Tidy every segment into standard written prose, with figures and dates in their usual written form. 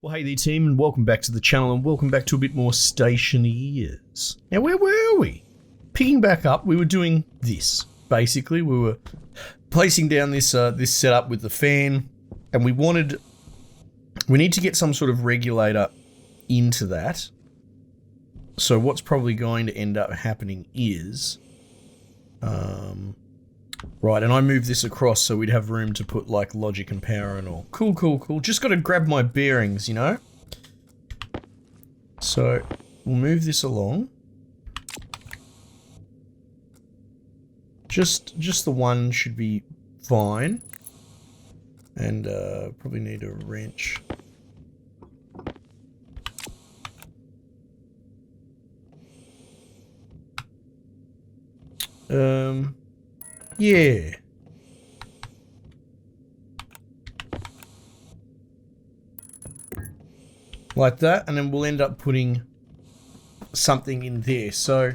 Well, hey there team, and welcome back to the channel, and welcome back to a bit more Stationeers. Now, where were we? Picking back up, we were doing this. Basically, we were placing down this this setup with the fan, and we need to get some sort of regulator into that. So what's probably going to end up happening is, right, and I moved this across so we'd have room to put like logic and power and all. Cool, cool, cool. Just got to grab my bearings, you know? So we'll move this along. Just the one should be fine. And probably need a wrench. Yeah. Like that, and then we'll end up putting something in there. So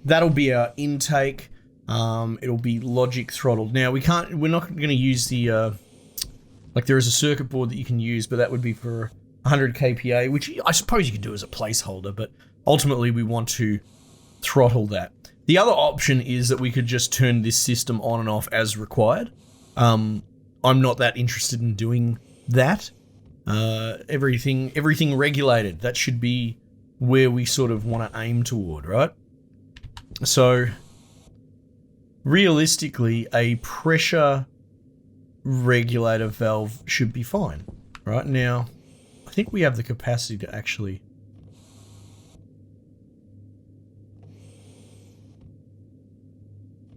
that'll be our intake. It'll be logic throttled. Now we're not going to use the, like there is a circuit board that you can use, but that would be for 100 kPa, which I suppose you could do as a placeholder, but ultimately we want to throttle that. The other option is that we could just turn this system on and off as required. I'm not that interested in doing that. Everything regulated. That should be where we sort of want to aim toward, right? So, realistically, a pressure regulator valve should be fine. Right now, I think we have the capacity to actually...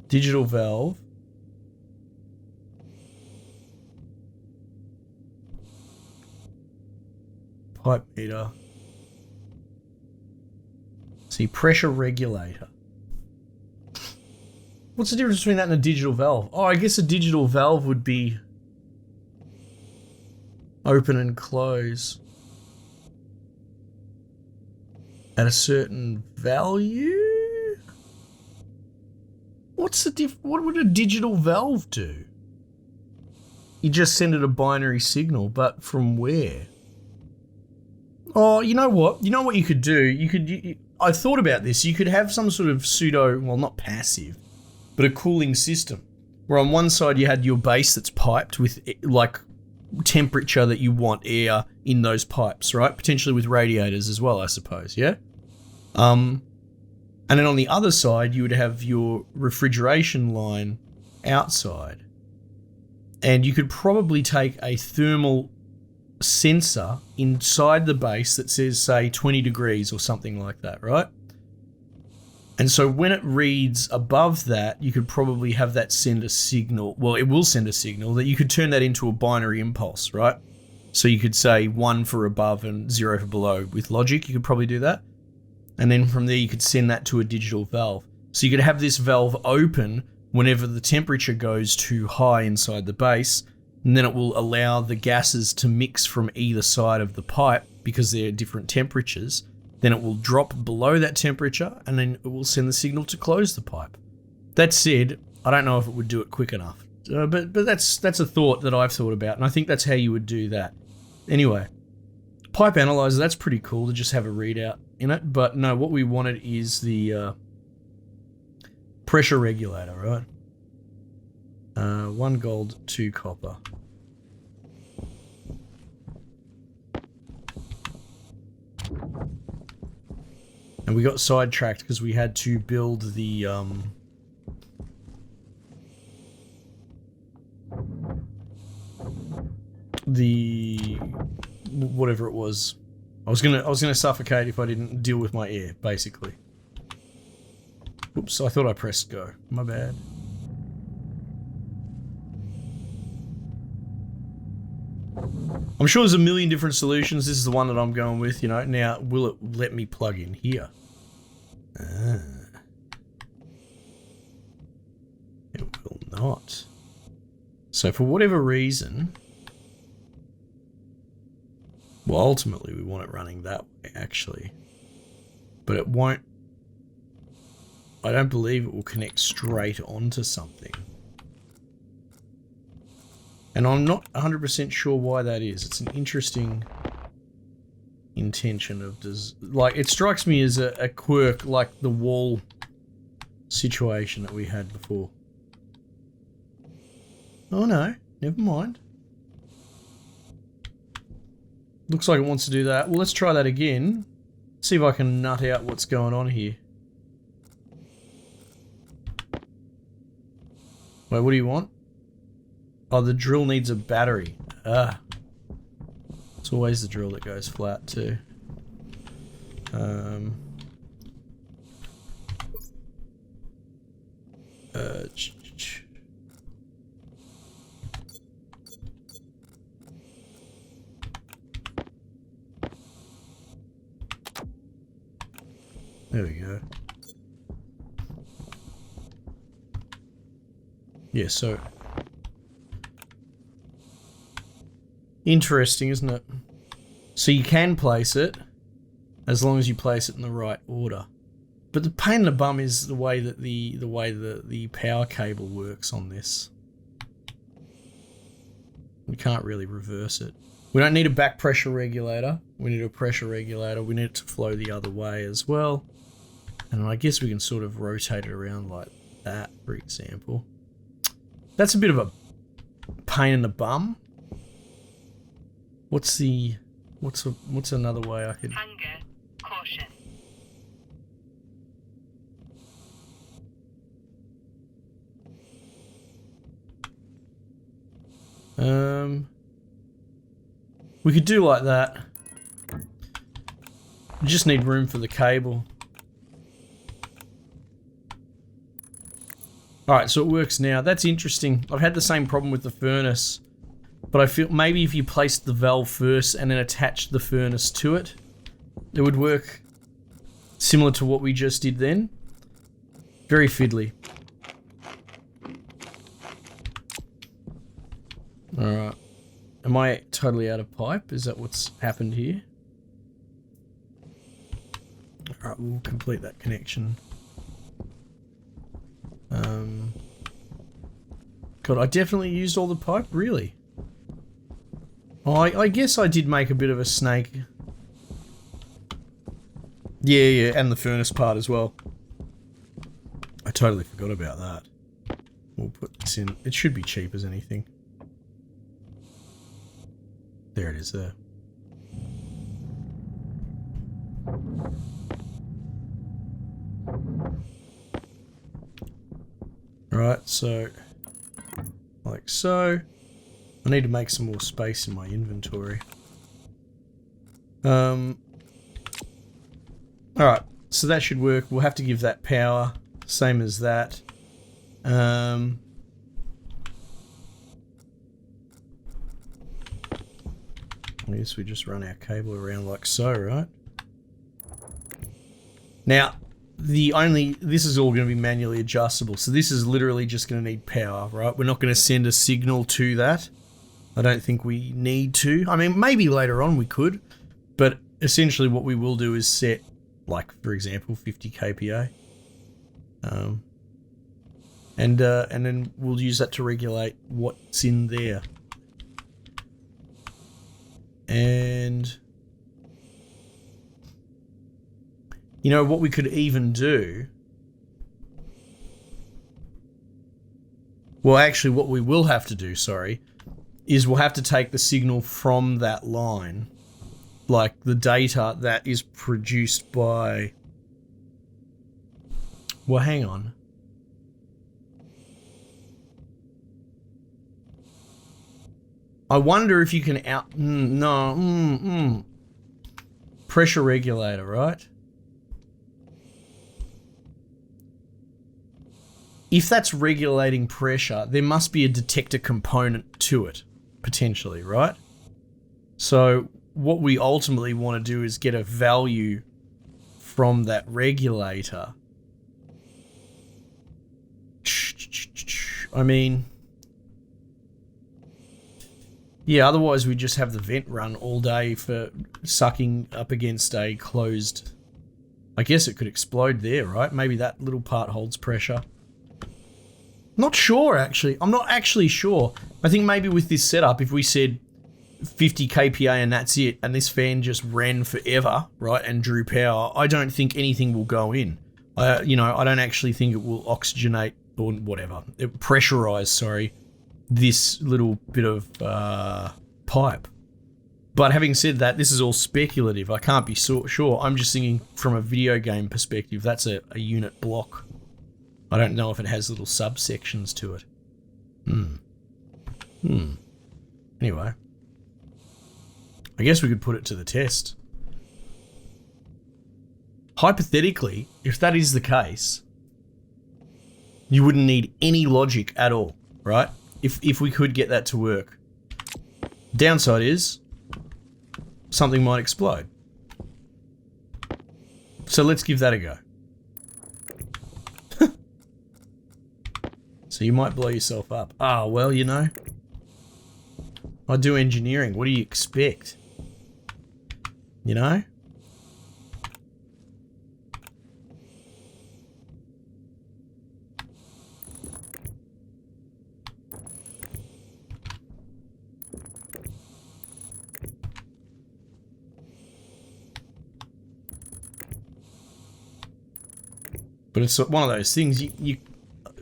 Digital valve. Pipe meter. See, pressure regulator. What's the difference between that and a digital valve? Oh, I guess a digital valve would be open and close at a certain value. What would a digital valve do? You just send it a binary signal, but from where? Oh, you know what? You know what you could do? I thought about this. You could have some sort of pseudo, well, not passive, but a cooling system. Where on one side you had your base that's piped with, like, temperature that you want air in those pipes, right? Potentially with radiators as well, I suppose, yeah? And then on the other side, you would have your refrigeration line outside. And you could probably take a thermal sensor inside the base that says, say, 20 degrees or something like that, right? And so when it reads above that, you could probably have that send a signal. Well, it will send a signal that you could turn that into a binary impulse, right? So you could say 1 for above and 0 for below. With logic, you could probably do that. And then from there, you could send that to a digital valve. So you could have this valve open whenever the temperature goes too high inside the base, and then it will allow the gases to mix from either side of the pipe because they're different temperatures. Then it will drop below that temperature, and then it will send the signal to close the pipe. That said, I don't know if it would do it quick enough. But that's a thought that I've thought about, and I think that's how you would do that. Anyway, pipe analyzer, that's pretty cool to just have a readout in it, but no, what we wanted is the pressure regulator, right? 1 gold, 2 copper. And we got sidetracked because we had to build the whatever it was. I was gonna suffocate if I didn't deal with my air, basically. Oops, I thought I pressed go. My bad. I'm sure there's a million different solutions. This is the one that I'm going with, you know. Now, will it let me plug in here? It will not. So for whatever reason... Well, ultimately, we want it running that way, actually. But it won't... I don't believe it will connect straight onto something. And I'm not 100% sure why that is. It's an interesting intention of like, it strikes me as a quirk like the wall situation that we had before. Oh no, never mind. Looks like it wants to do that. Well, let's try that again. See if I can nut out what's going on here. Wait, what do you want? Oh, the drill needs a battery. Ah. It's always the drill that goes flat too. There we go. Yeah, so interesting, isn't it? So you can place it as long as you place it in the right order. But the pain in the bum is the way that the power cable works on this. We can't really reverse it. We don't need a back pressure regulator. We need a pressure regulator. We need it to flow the other way as well. And I guess we can sort of rotate it around like that, for example. That's a bit of a pain in the bum. What's another way I could... Hunger, caution. We could do like that. We just need room for the cable. Alright, so it works now. That's interesting. I've had the same problem with the furnace. But I feel maybe if you placed the valve first and then attached the furnace to it, it would work similar to what we just did then. Very fiddly. Alright. Am I totally out of pipe? Is that what's happened here? Alright, we'll complete that connection. God, I definitely used all the pipe? Really? Oh, I guess I did make a bit of a snake. Yeah, and the furnace part as well. I totally forgot about that. We'll put this in. It should be cheap as anything. There it is there. Right, so like so. I need to make some more space in my inventory. Alright, so that should work. We'll have to give that power, same as that. I guess we just run our cable around like so, right? Now, this is all going to be manually adjustable, so this is literally just going to need power, right? We're not going to send a signal to that. I don't think we need to. I mean, maybe later on we could, but essentially what we will do is set, like, for example, 50 kPa. And then we'll use that to regulate what's in there. And you know what we could even do? Well, actually what we will have to do, sorry, is we'll have to take the signal from that line, like the data that is produced by... Well, hang on. I wonder if you can pressure regulator, right? If that's regulating pressure, there must be a detector component to it, potentially, right? So what we ultimately want to do is get a value from that regulator. I mean... Yeah, otherwise we just have the vent run all day for sucking up against a closed... I guess it could explode there, right? Maybe that little part holds pressure. Not sure, actually. I'm not actually sure. I think maybe with this setup, if we said 50 kPa and that's it, and this fan just ran forever, right, and drew power, I don't think anything will go in. I don't actually think it will oxygenate or whatever, pressurize, sorry, this little bit of pipe. But having said that, this is all speculative. I can't be sure. I'm just thinking from a video game perspective, that's a unit block. I don't know if it has little subsections to it. Anyway. I guess we could put it to the test. Hypothetically, if that is the case, you wouldn't need any logic at all, right? If we could get that to work. Downside is, something might explode. So let's give that a go. So you might blow yourself up. Ah, well, you know. I do engineering. What do you expect? You know? But it's one of those things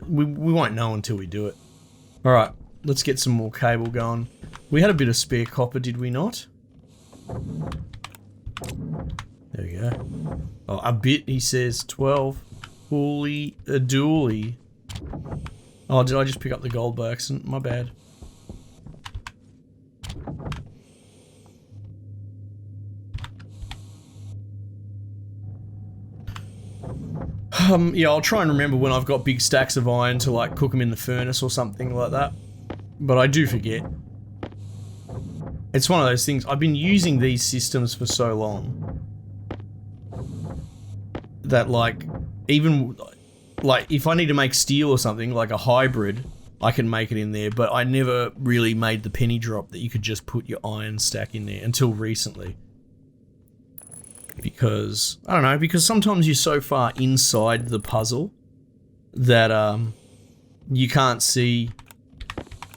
we won't know until we do it. All right, let's get some more cable going. We had a bit of spare copper, did we not? There we go. Oh, a bit, he says. 12. Fully, a dually. Oh, did I just pick up the gold by accident? My bad. Yeah, I'll try and remember when I've got big stacks of iron to like cook them in the furnace or something like that. But I do forget. It's one of those things. I've been using these systems for so long that like, even like if I need to make steel or something, like a hybrid, I can make it in there, but I never really made the penny drop that you could just put your iron stack in there until recently. Because, I don't know, because sometimes you're so far inside the puzzle that you can't see,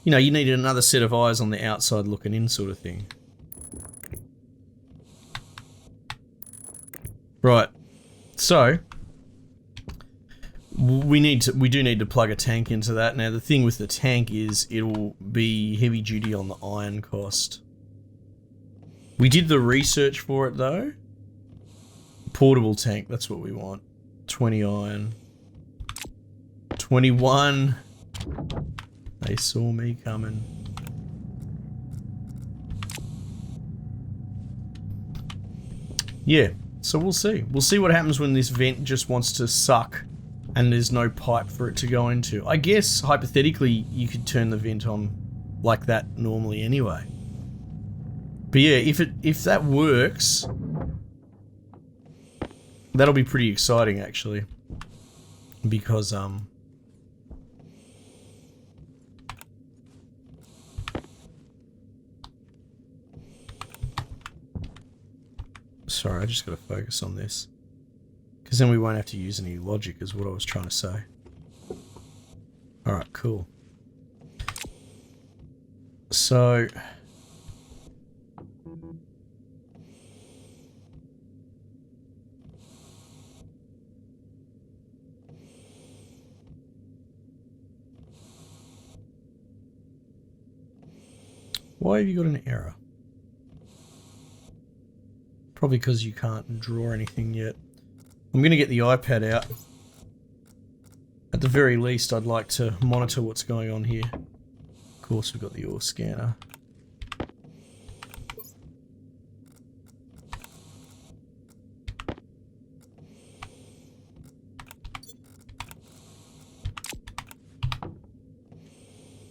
you know, you need another set of eyes on the outside looking in sort of thing. Right, so we do need to plug a tank into that. Now the thing with the tank is it'll be heavy duty on the iron cost. We did the research for it though. Portable tank, that's what we want. 20 iron. 21. They saw me coming. Yeah, so we'll see. We'll see what happens when this vent just wants to suck and there's no pipe for it to go into. I guess, hypothetically, you could turn the vent on like that normally anyway. But yeah, if that works, that'll be pretty exciting actually. Because, sorry, I just gotta focus on this. Because then we won't have to use any logic is what I was trying to say. Alright, cool. So... why have you got an error? Probably because you can't draw anything yet. I'm going to get the iPad out. At the very least, I'd like to monitor what's going on here. Of course, we've got the ore scanner.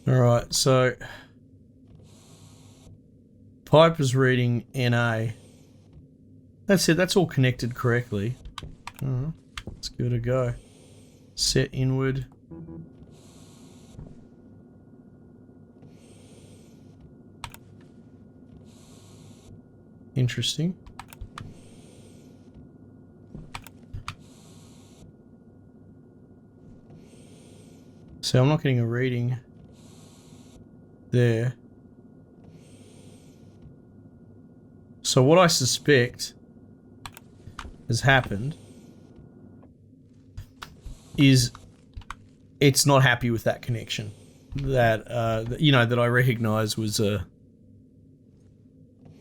Alright, so... pipe is reading NA. That's it, that's all connected correctly. Alright, let's give it a go. Set inward. Interesting. So I'm not getting a reading there. So what I suspect has happened is it's not happy with that connection that you know, that I recognise was a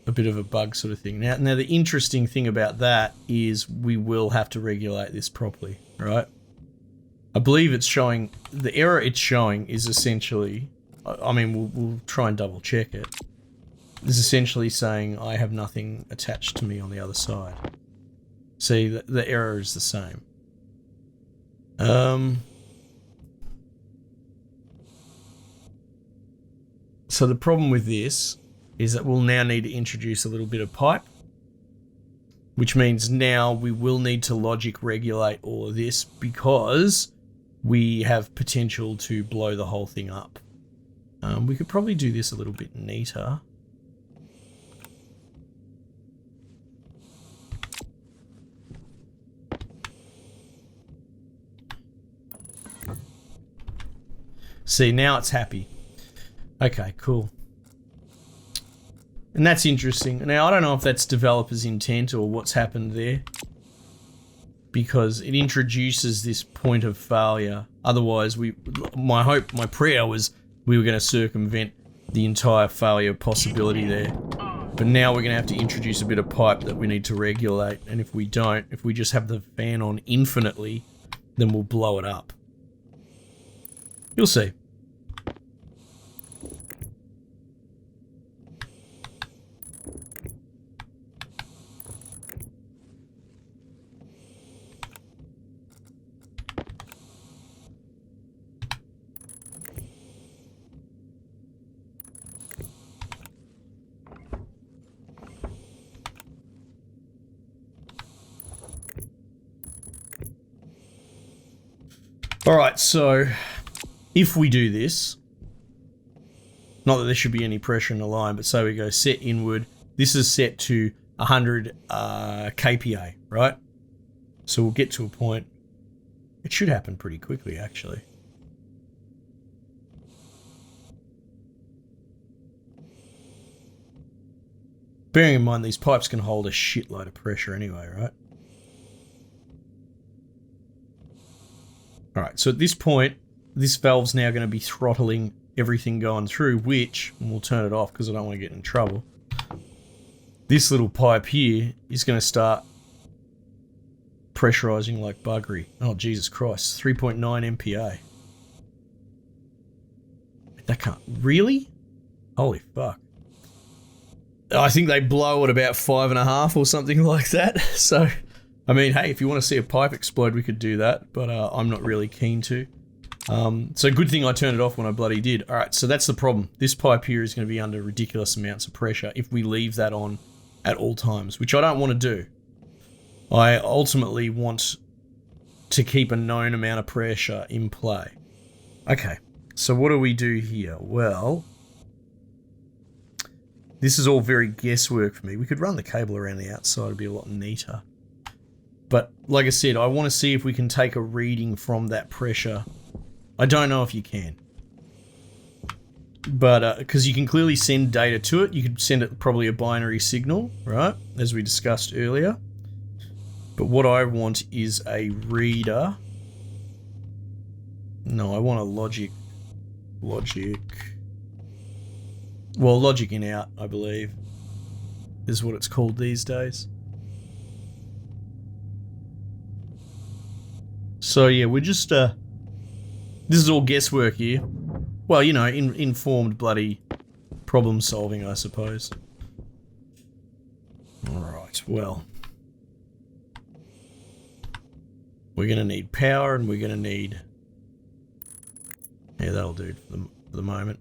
bit of a bug sort of thing. Now the interesting thing about that is we will have to regulate this properly, right? I believe it's showing, the error it's showing is essentially, I mean, we'll try and double check it. It's essentially saying I have nothing attached to me on the other side. See, the error is the same. So the problem with this is that we'll now need to introduce a little bit of pipe, which means now we will need to logic regulate all of this because we have potential to blow the whole thing up. We could probably do this a little bit neater. See, now it's happy. Okay, cool. And that's interesting. Now, I don't know if that's developer's intent or what's happened there, because it introduces this point of failure. Otherwise, my prayer was we were going to circumvent the entire failure possibility there. But now we're going to have to introduce a bit of pipe that we need to regulate. And if we don't, if we just have the fan on infinitely, then we'll blow it up. You'll see. Alright, so if we do this, not that there should be any pressure in the line, but so we go set inward. This is set to 100 kPa, right? So we'll get to a point. It should happen pretty quickly, actually. Bearing in mind these pipes can hold a shitload of pressure anyway, right? Alright, so at this point, this valve's now going to be throttling everything going through, which, and we'll turn it off because I don't want to get in trouble. This little pipe here is going to start pressurizing like buggery. Oh, Jesus Christ, 3.9 MPa. That can't, really? Holy fuck. I think they blow at about 5.5 or something like that, so... I mean, hey, if you want to see a pipe explode, we could do that, but I'm not really keen to. So good thing I turned it off when I bloody did. All right, so that's the problem. This pipe here is going to be under ridiculous amounts of pressure if we leave that on at all times, which I don't want to do. I ultimately want to keep a known amount of pressure in play. Okay, so what do we do here? Well, this is all very guesswork for me. We could run the cable around the outside, it'd be a lot neater. But like I said, I want to see if we can take a reading from that pressure. I don't know if you can. But, because you can clearly send data to it. You could send it probably a binary signal, right? As we discussed earlier. But what I want is a reader. No, I want a logic. Well, logic in out, I believe, is what it's called these days. So yeah, we're just, this is all guesswork here. Well, you know, informed bloody problem solving, I suppose. Alright, well. We're going to need power and we're going to need... Yeah, that'll do for the moment.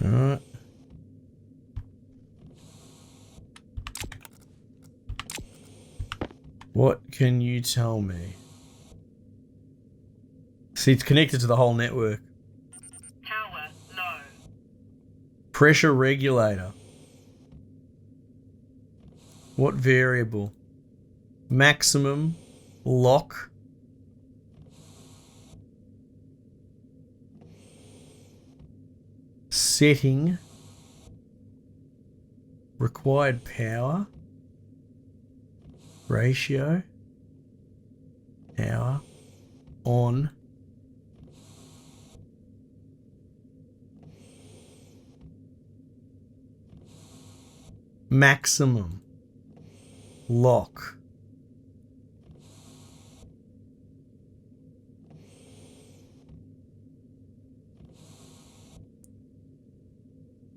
Alright. What can you tell me? See, it's connected to the whole network. Power low. Pressure regulator. What variable? Maximum, lock, setting, required power, ratio, power, on, maximum, lock,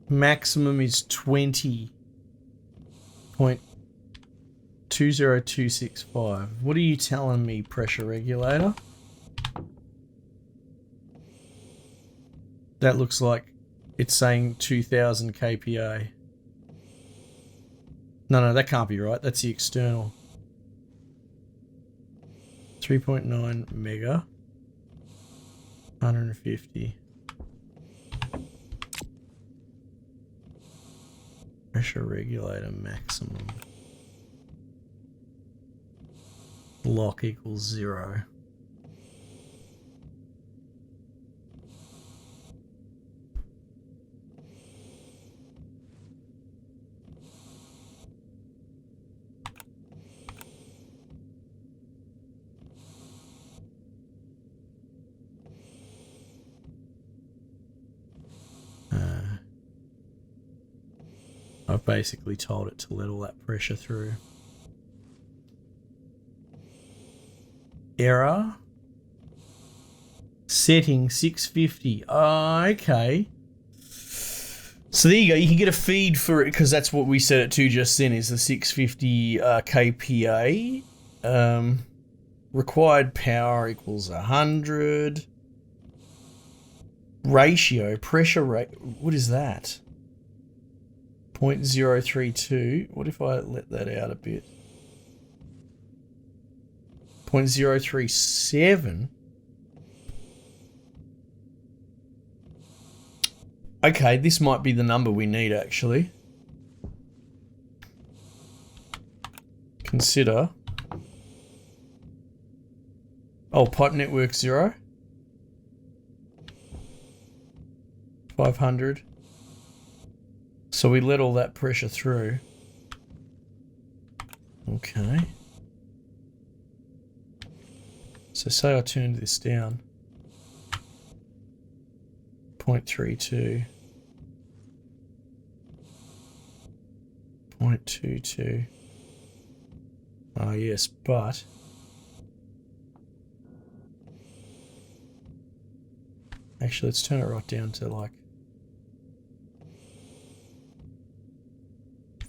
maximum is 20.20265. What are you telling me, pressure regulator? That looks like it's saying 2000 kPa. No, that can't be right. That's the external. 3.9 mega. 150. Pressure regulator maximum. Lock equals 0. I've basically told it to let all that pressure through. Error. Setting 650. Okay. So there you go. You can get a feed for it because that's what we set it to just then is the 650 kPa. Required power equals 100. Ratio, pressure rate. What is that? 0.032. What if I let that out a bit? 0.037. Okay, this might be the number we need actually. Consider. Oh, pipe network 0. 500. So we let all that pressure through. Okay. So say I turned this down. 0.32. 0.22. Ah, yes, but actually let's turn it right down to like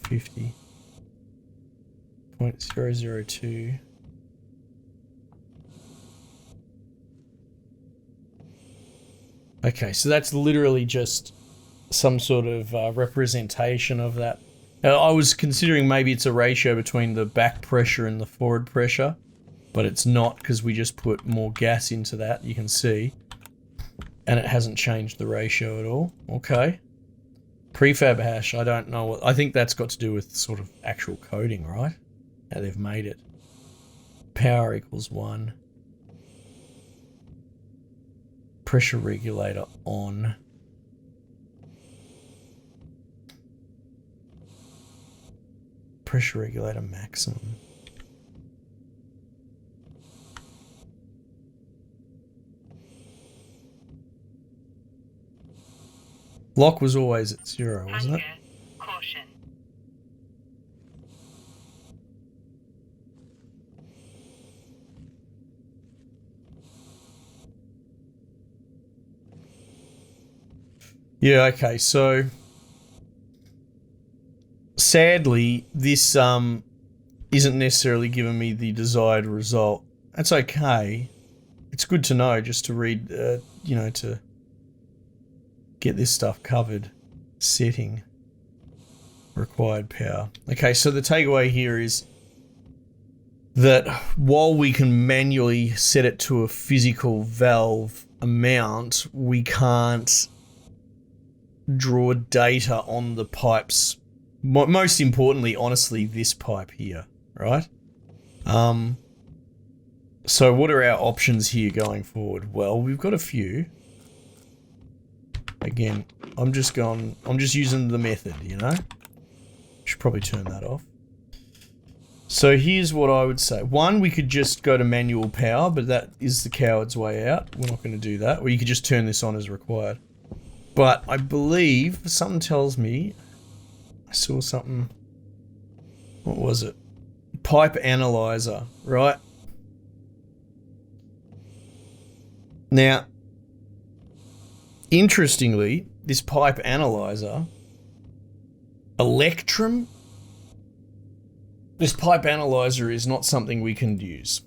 50. 0.002. Okay, so that's literally just some sort of representation of that. I was considering maybe it's a ratio between the back pressure and the forward pressure, but it's not because we just put more gas into that, you can see. And it hasn't changed the ratio at all. Okay. Prefab hash, I don't know what. I think that's got to do with sort of actual coding, right? How they've made it. Power equals 1. Pressure regulator on. Pressure regulator maximum. Lock was always at 0, wasn't it? Caution. Yeah, okay, so sadly this isn't necessarily giving me the desired result. That's okay. It's good to know just to read, you know, to get this stuff covered. Setting. Required power. Okay, so the takeaway here is that while we can manually set it to a physical valve amount, we can't draw data on the pipe's Most importantly, honestly, this pipe here, right? So what are our options here going forward? Well, we've got a few. Again, I'm just using the method, you know? Should probably turn that off. So here's what I would say. One, we could just go to manual power, but that is the coward's way out. We're not going to do that. Or you could just turn this on as required. But I believe, something tells me, I saw something, what was it? Pipe analyzer, right? Now, interestingly, this pipe analyzer, Electrum, this pipe analyzer is not something we can use,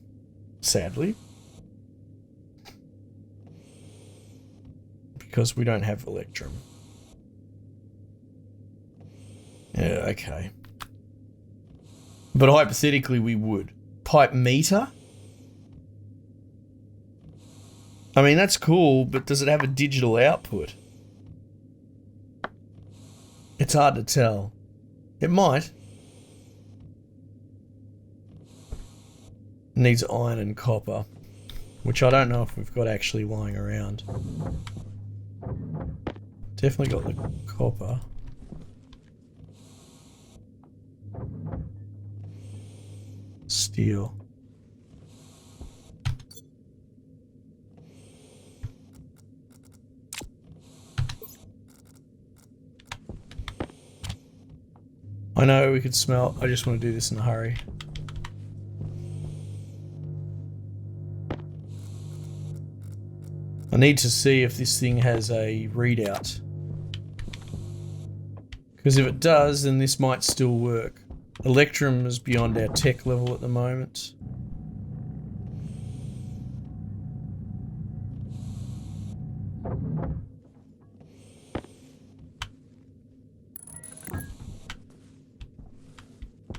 sadly. Because we don't have Electrum. Yeah, okay. But hypothetically we would. Pipe meter? I mean, that's cool, but does it have a digital output? It's hard to tell. It might. It needs iron and copper, which I don't know if we've got actually lying around. Definitely got the copper. Steel. I know we could smelt. I just want to do this in a hurry. I need to see if this thing has a readout. Because if it does, then this might still work. Electrum is beyond our tech level at the moment.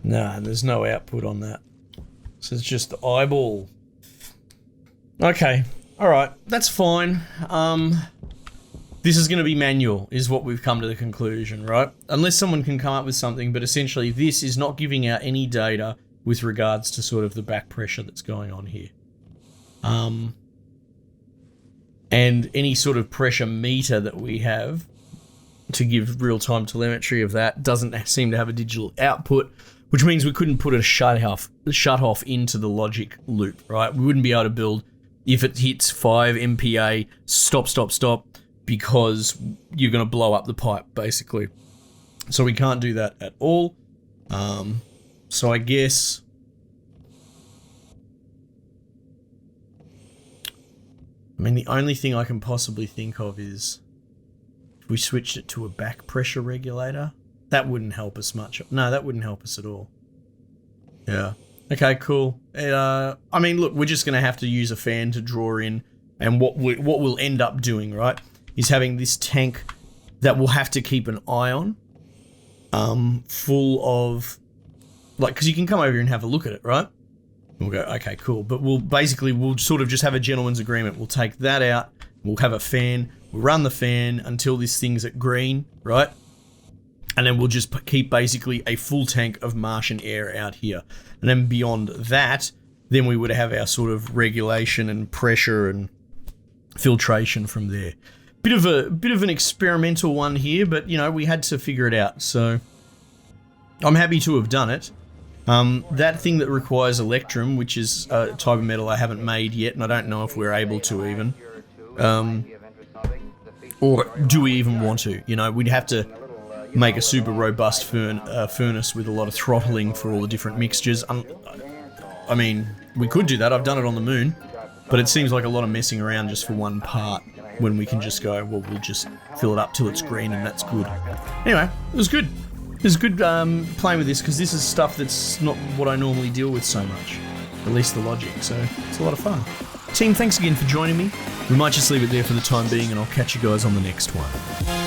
Nah, there's no output on that. So it's just the eyeball. Okay, alright, that's fine. This is going to be manual, is what we've come to the conclusion, right? Unless someone can come up with something, but essentially this is not giving out any data with regards to sort of the back pressure that's going on here. And any sort of pressure meter that we have to give real-time telemetry of that doesn't seem to have a digital output, which means we couldn't put a shut-off into the logic loop, right? We wouldn't be able to build, if it hits 5 MPa, stop, because you're going to blow up the pipe, basically. So we can't do that at all. So I guess... I mean, the only thing I can possibly think of is if we switched it to a back pressure regulator. That wouldn't help us much. No, that wouldn't help us at all. Yeah. Okay, cool. I mean, look, we're just going to have to use a fan to draw in, and what we'll end up doing, right, is having this tank that we'll have to keep an eye on, full of, like, because you can come over here and have a look at it, right? We'll go, okay, cool. But we'll sort of just have a gentleman's agreement. We'll take that out. We'll have a fan. We'll run the fan until this thing's at green, right? And then we'll just keep basically a full tank of Martian air out here. And then beyond that, then we would have our sort of regulation and pressure and filtration from there. Bit of an experimental one here, but you know, we had to figure it out. So I'm happy to have done it. That thing that requires Electrum, which is a type of metal I haven't made yet, and I don't know if we're able to even. Or do we even want to? You know, we'd have to make a super robust furnace with a lot of throttling for all the different mixtures. I mean, we could do that. I've done it on the moon, but it seems like a lot of messing around just for one part when we can just go, well, we'll just fill it up till it's green and that's good. Anyway, it was good. It was good playing with this because this is stuff that's not what I normally deal with so much, at least the logic, so it's a lot of fun. Team, thanks again for joining me. We might just leave it there for the time being and I'll catch you guys on the next one.